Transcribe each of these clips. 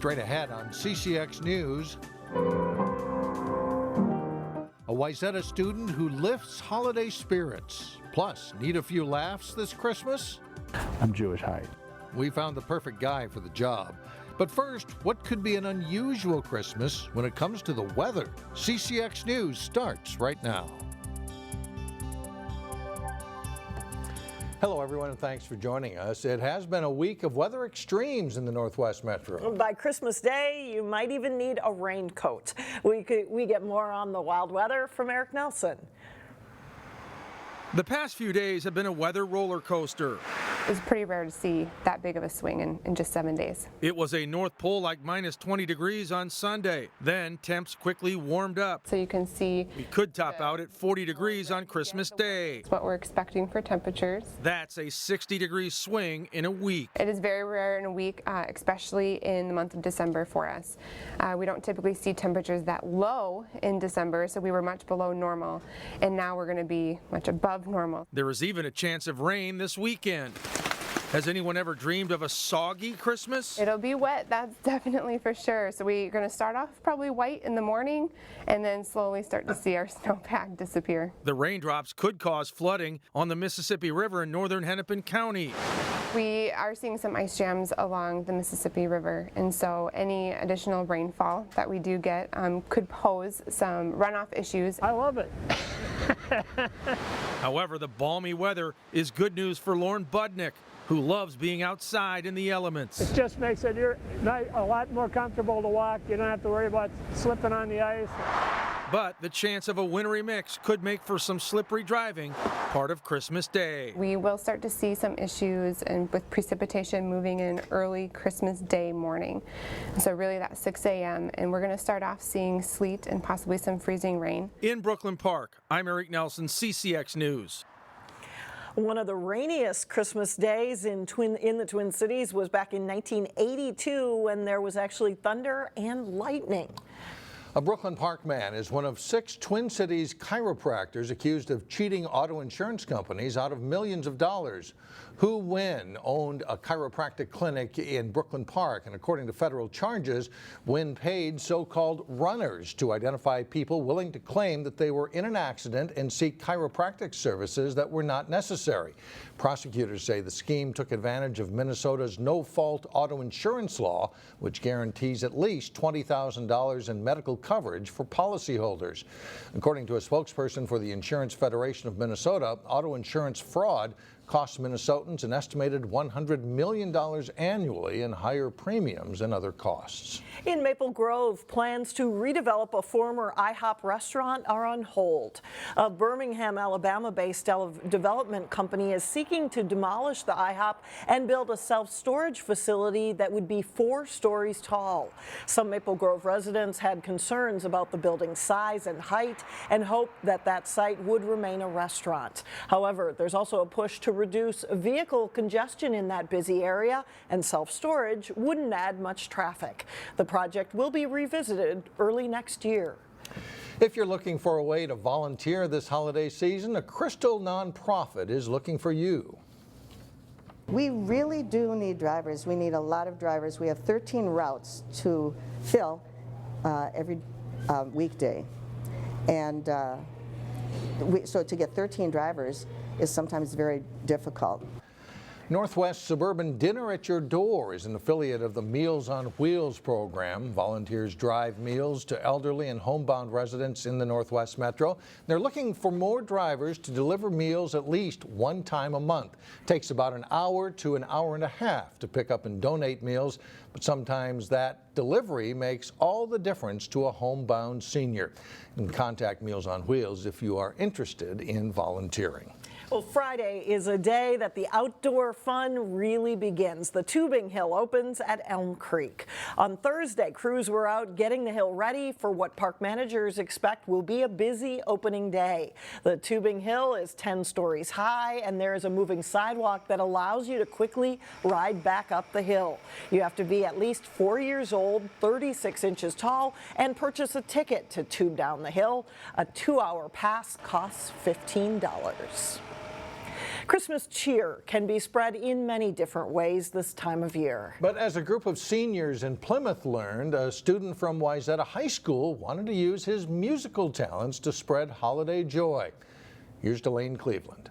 Straight ahead on CCX News. A Wayzata student who lifts holiday spirits. Plus, need a few laughs this Christmas? I'm Jewish. Hi. We found the perfect guy for the job. But first, what could be an unusual Christmas when it comes to the weather? CCX News starts right now. Hello, everyone, and thanks for joining us. It has been a week of weather extremes in the Northwest Metro. By Christmas Day, you might even need a raincoat. We get more on the wild weather from Eric Nelson. The past few days have been a weather roller coaster. It's pretty rare to see that big of a swing in just 7 days. It was a North Pole like minus 20 degrees on Sunday. Then temps quickly warmed up. So you can see we could top out at 40 degrees on Christmas Day. It's what we're expecting for temperatures. That's a 60-degree swing in a week. It is very rare in a week, especially in the month of December for us. We don't typically see temperatures that low in December, so we were much below normal, and now we're going to be much above normal. There is even a chance of rain this weekend. Has anyone ever dreamed of a soggy Christmas? It'll be wet, that's definitely for sure. So we're going to start off probably white in the morning and then slowly start to see our snowpack disappear. The raindrops could cause flooding on the Mississippi River in northern Hennepin County. We are seeing some ice jams along the Mississippi River, and so any additional rainfall that we do get could pose some runoff issues. I love it. However, the balmy weather is good news for Lauren Budnick, who loves being outside in the elements. It just makes it a lot more comfortable to walk. You don't have to worry about slipping on the ice. But the chance of a wintry mix could make for some slippery driving part of Christmas Day. We will start to see some issues with precipitation moving in early Christmas Day morning. So really that's 6 a.m. and we're going to start off seeing sleet and possibly some freezing rain. In Brooklyn Park, I'm Eric Nelson, CCX News. One of the rainiest Christmas days in the Twin Cities was back in 1982 when there was actually thunder and lightning. A Brooklyn Park man is one of 6 Twin Cities chiropractors accused of cheating auto insurance companies out of millions of dollars. Who Wynn owned a chiropractic clinic in Brooklyn Park, and according to federal charges, Wynn paid so-called runners to identify people willing to claim that they were in an accident and seek chiropractic services that were not necessary. Prosecutors say the scheme took advantage of Minnesota's no-fault auto insurance law, which guarantees at least $20,000 in medical coverage for policyholders. According to a spokesperson for the Insurance Federation of Minnesota, auto insurance fraud costs Minnesotans an estimated $100 million annually in higher premiums and other costs. In Maple Grove, plans to redevelop a former IHOP restaurant are on hold. A Birmingham, Alabama-based development company is seeking to demolish the IHOP and build a self-storage facility that would be 4 stories tall. Some Maple Grove residents had concerns about the building's size and height and hoped that that site would remain a restaurant. However, there's also a push to reduce vehicle congestion in that busy area, and self-storage wouldn't add much traffic. The project will be revisited early next year. If you're looking for a way to volunteer this holiday season, a Crystal nonprofit is looking for you. We really do need drivers. We need a lot of drivers. We have 13 routes to fill every weekday. And so to get 13 drivers is sometimes very difficult. Northwest Suburban Dinner at Your Door is an affiliate of the Meals on Wheels program. Volunteers drive meals to elderly and homebound residents in the Northwest Metro. They're looking for more drivers to deliver meals at least one time a month. It takes about an hour to an hour and a half to pick up and donate meals, but sometimes that delivery makes all the difference to a homebound senior. You can contact Meals on Wheels if you are interested in volunteering. Well, Friday is a day that the outdoor fun really begins. The tubing hill opens at Elm Creek. On Thursday, crews were out getting the hill ready for what park managers expect will be a busy opening day. The tubing hill is 10 stories high, and there is a moving sidewalk that allows you to quickly ride back up the hill. You have to be at least 4 years old, 36 inches tall, and purchase a ticket to tube down the hill. A 2-hour pass costs $15. Christmas cheer can be spread in many different ways this time of year. But as a group of seniors in Plymouth learned, a student from Wayzata High School wanted to use his musical talents to spread holiday joy. Here's Delane Cleveland.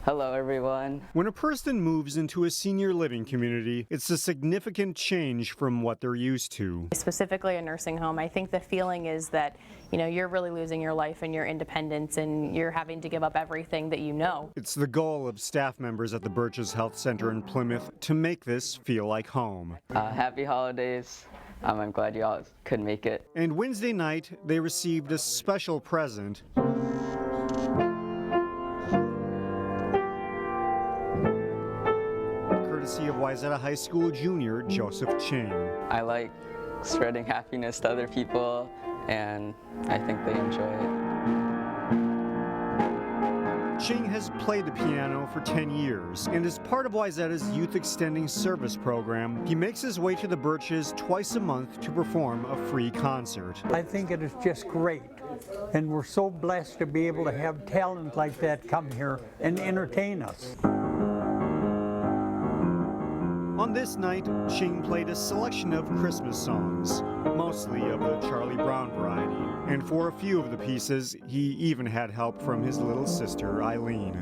Hello, everyone. When a person moves into a senior living community, it's a significant change from what they're used to. Specifically a nursing home, I think the feeling is that, you're really losing your life and your independence, and you're having to give up everything that you know. It's the goal of staff members at the Birches Health Center in Plymouth to make this feel like home. Happy holidays. I'm glad you all could make it. And Wednesday night, they received a special present. Courtesy of Wayzata High School junior Joseph Ching. I like spreading happiness to other people, and I think they enjoy it. Ching has played the piano for 10 years, and as part of Wayzata's Youth Extending Service program, he makes his way to the Birches twice a month to perform a free concert. I think it is just great, and we're so blessed to be able to have talent like that come here and entertain us. On this night, Ching played a selection of Christmas songs, mostly of the Charlie Brown variety, and for a few of the pieces, he even had help from his little sister, Eileen.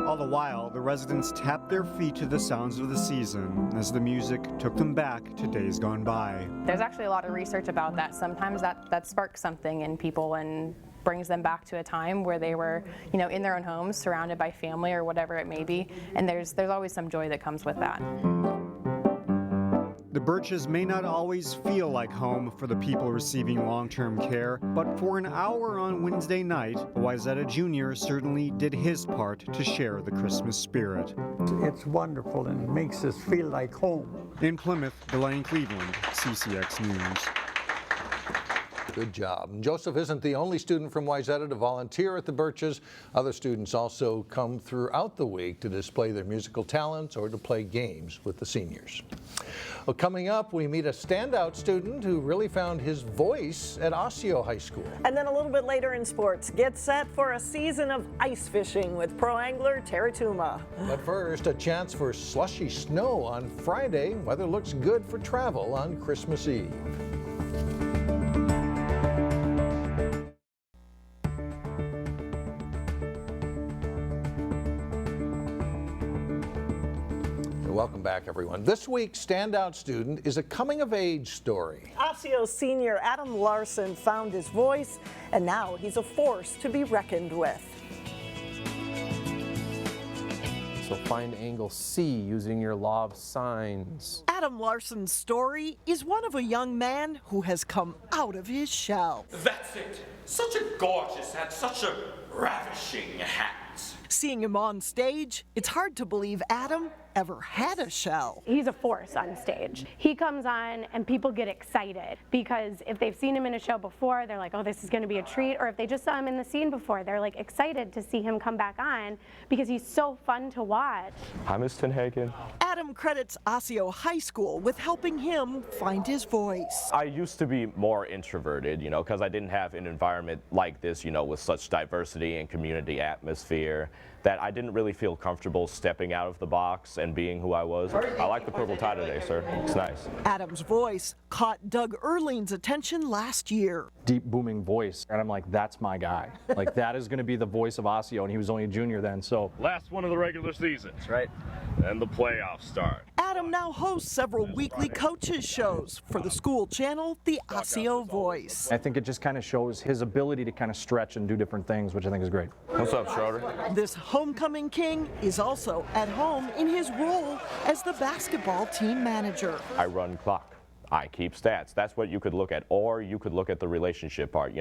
All the while, the residents tapped their feet to the sounds of the season as the music took them back to days gone by. There's actually a lot of research about that. Sometimes that sparks something in people and brings them back to a time where they were, in their own homes, surrounded by family or whatever it may be, and there's always some joy that comes with that. The Birches may not always feel like home for the people receiving long-term care, but for an hour on Wednesday night, Wayzata Jr. certainly did his part to share the Christmas spirit. It's wonderful and it makes us feel like home. In Plymouth, Delane Cleveland, CCX News. Good job. And Joseph isn't the only student from Wayzata to volunteer at the Birches. Other students also come throughout the week to display their musical talents or to play games with the seniors. Well, coming up, we meet a standout student who really found his voice at Osseo High School. And then a little bit later in sports, get set for a season of ice fishing with pro angler Tuma. But first, a chance for slushy snow on Friday. Weather looks good for travel on Christmas Eve. Welcome back, everyone. This week's standout student is a coming-of-age story. Osseo senior Adam Larson found his voice, and now he's a force to be reckoned with. So find angle C using your law of sines. Adam Larson's story is one of a young man who has come out of his shell. That's it. Such a gorgeous and such a ravishing hat. Seeing him on stage, it's hard to believe Adam ever had a shell. He's a force on stage. He comes on and people get excited because if they've seen him in a show before, they're like, oh, this is going to be a treat. Or if they just saw him in the scene before, they're like excited to see him come back on because he's so fun to watch. Hi, Miss Tenhagen. Adam credits Osseo High School with helping him find his voice. I used to be more introverted, because I didn't have an environment like this, with such diversity and community atmosphere, that I didn't really feel comfortable stepping out of the box and being who I was. I like the purple tie today, sir. It's nice. Adam's voice caught Doug Erling's attention last year. Deep booming voice, and I'm like, that's my guy. Like, that is going to be the voice of Osseo, and he was only a junior then, so. Last one of the regular seasons, right? And the playoffs start. Adam now hosts several weekly coaches shows for the school channel, The Osseo Voice. I think it just kind of shows his ability to kind of stretch and do different things, which I think is great. What's up, Schroeder? This homecoming king is also at home in his role as the basketball team manager. I run clock. I keep stats. That's what you could look at, or you could look at the relationship part,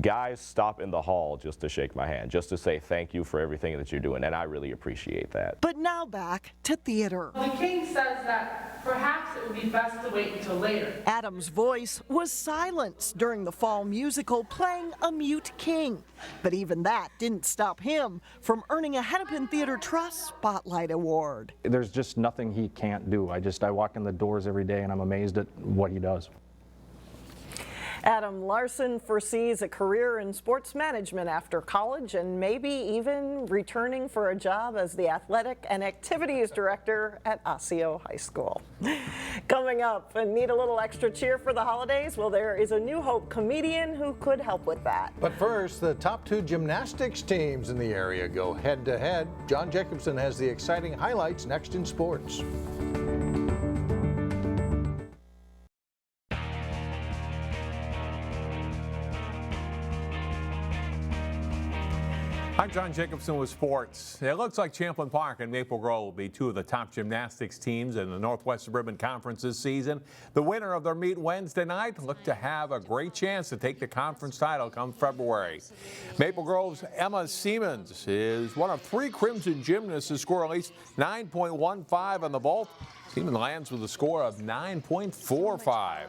Guys stop in the hall just to shake my hand, just to say thank you for everything that you're doing, and I really appreciate that. But now back to theater. The king says that perhaps it would be best to wait until later. Adam's voice was silenced during the fall musical playing a mute king. But even that didn't stop him from earning a Hennepin Theater Trust Spotlight Award. There's just nothing he can't do. I walk in the doors every day and I'm amazed at what he does. Adam Larson foresees a career in sports management after college and maybe even returning for a job as the athletic and activities director at Osseo High School. Coming up, and need a little extra cheer for the holidays? Well, there is a New Hope comedian who could help with that. But first, the top 2 gymnastics teams in the area go head-to-head. John Jacobson has the exciting highlights next in sports. I'm John Jacobson with sports. It looks like Champlin Park and Maple Grove will be 2 of the top gymnastics teams in the Northwest Suburban Conference this season. The winner of their meet Wednesday night look to have a great chance to take the conference title come February. Maple Grove's Emma Siemens is one of 3 Crimson gymnasts to score at least 9.15 on the vault. Siemens lands with a score of 9.45.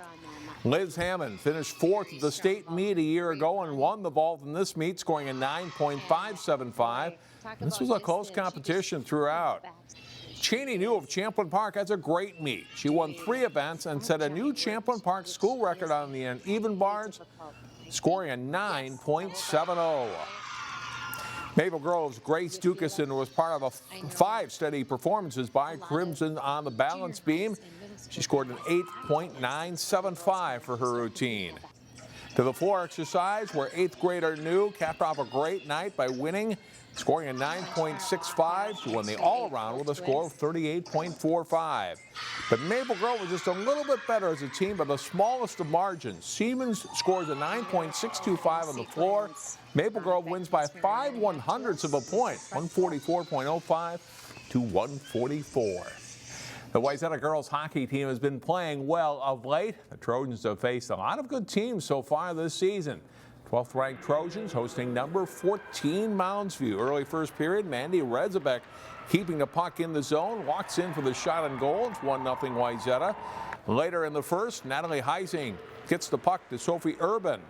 Liz Hammond finished 4th at the state meet a year ago and won the vault in this meet, scoring a 9.575. This was a close competition throughout. Cheney New of Champlin Park has a great meet. She won 3 events and set a new Champlin Park school record on the uneven bars, scoring a 9.70. Maple Grove's Grace Dukeson was part of 5 steady performances by Crimson on the balance beam. She scored an 8.975 for her routine. To the floor exercise, where 8th grader New capped off a great night by winning, scoring a 9.65. She won the all-around with a score of 38.45. But Maple Grove was just a little bit better as a team by the smallest of margins. Siemens scores a 9.625 on the floor. Maple Grove wins by 5/100ths of a point, 144.05 to 144. The Wayzata girls hockey team has been playing well of late. The Trojans have faced a lot of good teams so far this season. 12th ranked Trojans hosting number 14 Mounds View. Early first period, Mandy Rezabek keeping the puck in the zone, walks in for the shot and goal. It's 1-0 Wayzata. Later in the first, Natalie Heising gets the puck to Sophie Urban,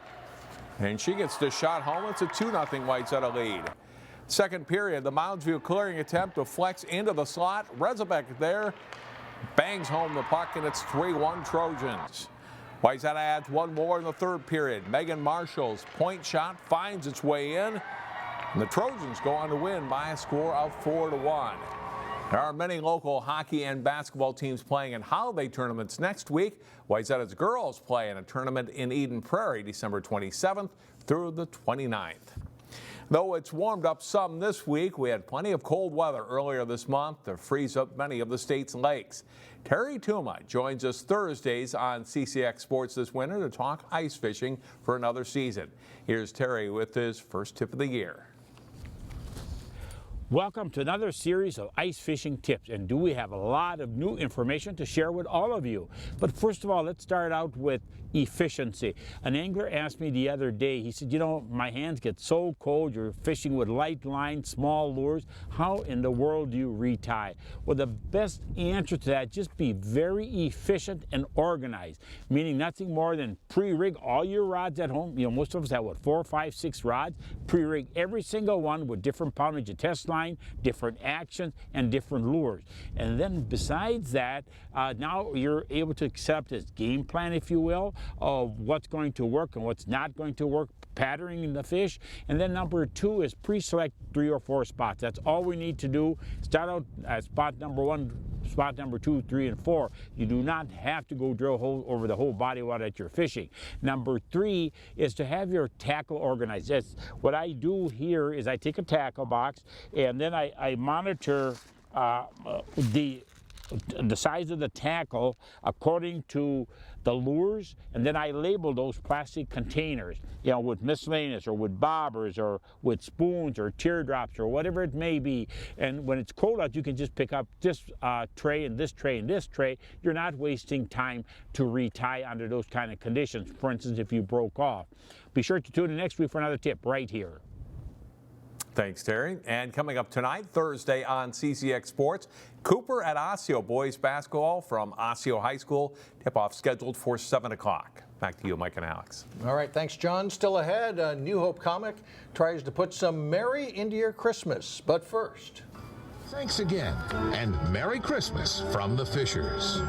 and she gets the shot home. It's a 2-0 Wayzata lead. Second period, the Mounds View clearing attempt to flex into the slot. Rezabek there bangs home the puck, and it's 3-1 Trojans. Wayzata adds 1 more in the third period. Megan Marshall's point shot finds its way in, and the Trojans go on to win by a score of 4-1. There are many local hockey and basketball teams playing in holiday tournaments next week. Wayzata's girls play in a tournament in Eden Prairie December 27th through the 29th. Though it's warmed up some this week, we had plenty of cold weather earlier this month to freeze up many of the state's lakes. Terry Tuma joins us Thursdays on CCX Sports this winter to talk ice fishing for another season. Here's Terry with his first tip of the year. Welcome to another series of ice fishing tips, and do we have a lot of new information to share with all of you. But first of all, let's start out with efficiency. An angler asked me the other day, he said, you know, my hands get so cold, you're fishing with light line, small lures, how in the world do you retie? Well, the best answer to that, just be very efficient and organized, meaning nothing more than pre-rig all your rods at home. You know, most of us have, what, 4, 5, 6 rods? Pre-rig every single one with different poundage of test line, different actions, and different lures. And then besides that, now you're able to accept this game plan, if you will, of what's going to work and what's not going to work, patterning the fish. And then number 2 is pre-select 3 or 4 spots. That's all we need to do. Start out at spot number 1, spot number 2, 3, and 4. You do not have to go drill hole over the whole body while that you're fishing. Number 3 is to have your tackle organized. That's what I do here is I take a tackle box and then I monitor the size of the tackle according to the lures, and then I label those plastic containers, you know, with miscellaneous or with bobbers or with spoons or teardrops or whatever it may be. And when it's cold out, you can just pick up this tray and this tray and this tray. You're not wasting time to retie under those kind of conditions. For instance, if you broke off. Be sure to tune in next week for another tip right here. Thanks, Terry. And coming up tonight, Thursday on CCX Sports, Cooper at Osseo boys basketball from Osseo High School. Tip-off scheduled for 7 o'clock. Back to you, Mike and Alex. All right, thanks, John. Still ahead, a New Hope comic tries to put some merry into your Christmas. But first, Thanks again, and Merry Christmas from the Fishers.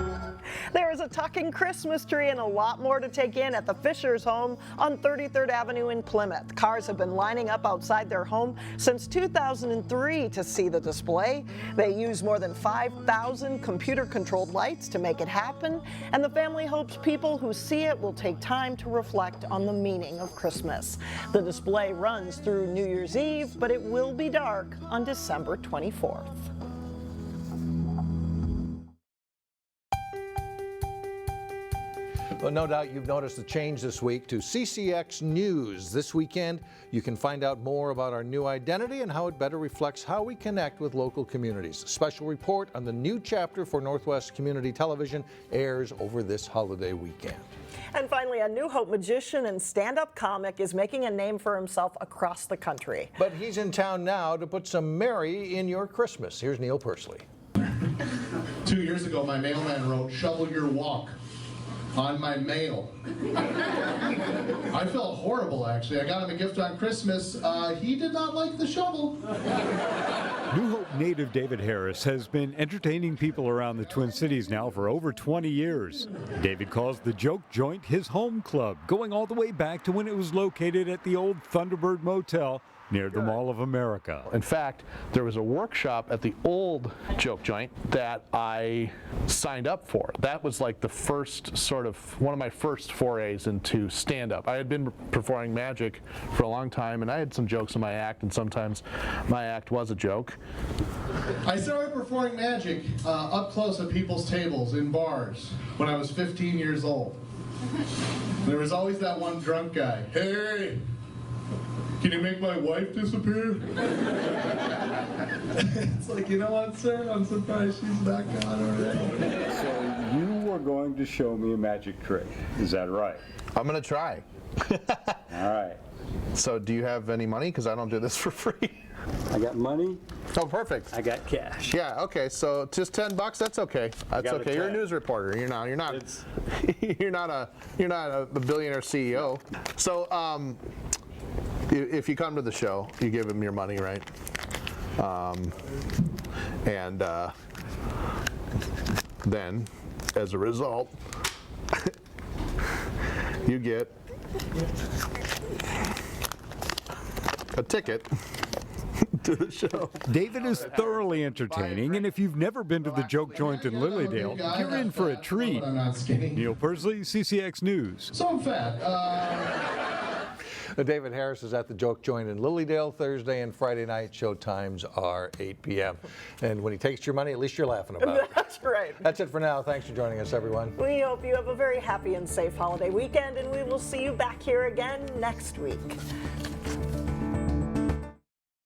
There is a talking Christmas tree and a lot more to take in at the Fishers home on 33rd Avenue in Plymouth. Cars have been lining up outside their home since 2003 to see the display. They use more than 5,000 computer-controlled lights to make it happen, and the family hopes people who see it will take time to reflect on the meaning of Christmas. The display runs through New Year's Eve, but it will be dark on December 24th. Well, no doubt you've noticed the change this week to CCX News. This weekend, you can find out more about our new identity and how it better reflects how we connect with local communities. A special report on the new chapter for Northwest Community Television airs over this holiday weekend. And finally, a New Hope magician and stand-up comic is making a name for himself across the country. But he's in town now to put some merry in your Christmas. Here's Neil Persley. 2 years ago, my mailman wrote, "Shovel your walk," on my mail. I felt horrible, actually. I got him a gift on Christmas. He did not like the shovel. New Hope native David Harris has been entertaining people around the Twin Cities now for over 20 years. David calls the Joke Joint his home club, going all the way back to when it was located at the old Thunderbird Motel near the Mall of America. In fact, there was a workshop at the old Joke Joint that I signed up for. That was like the first one of my first forays into stand-up. I had been performing magic for a long time, and I had some jokes in my act, and sometimes my act was a joke. I started performing magic up close at people's tables in bars when I was 15 years old. There was always that one drunk guy. "Hey, can you make my wife disappear?" It's like, you know what, sir? I'm surprised she's back on already. So you are going to show me a magic trick, is that right? I'm gonna try. All right. So do you have any money? Because I don't do this for free. I got money. Oh, perfect. I got cash. Yeah. Okay. So just $10. That's okay. That's got okay. a You're a tag. news reporter. You're not you're not a billionaire CEO. So if you come to the show, you give him your money, right? And then, as a result, you get a ticket to the show. David is thoroughly entertaining, and if you've never been to the Joke Joint in Lilydale, you're in for a treat. Neil Persley, CCX News. So I'm fat. David Harris is at the Joke Joint in Lilydale Thursday and Friday night. Show times are 8 p.m. And when he takes your money, at least you're laughing about it. That's right. That's it for now. Thanks for joining us, everyone. We hope you have a very happy and safe holiday weekend, and we will see you back here again next week.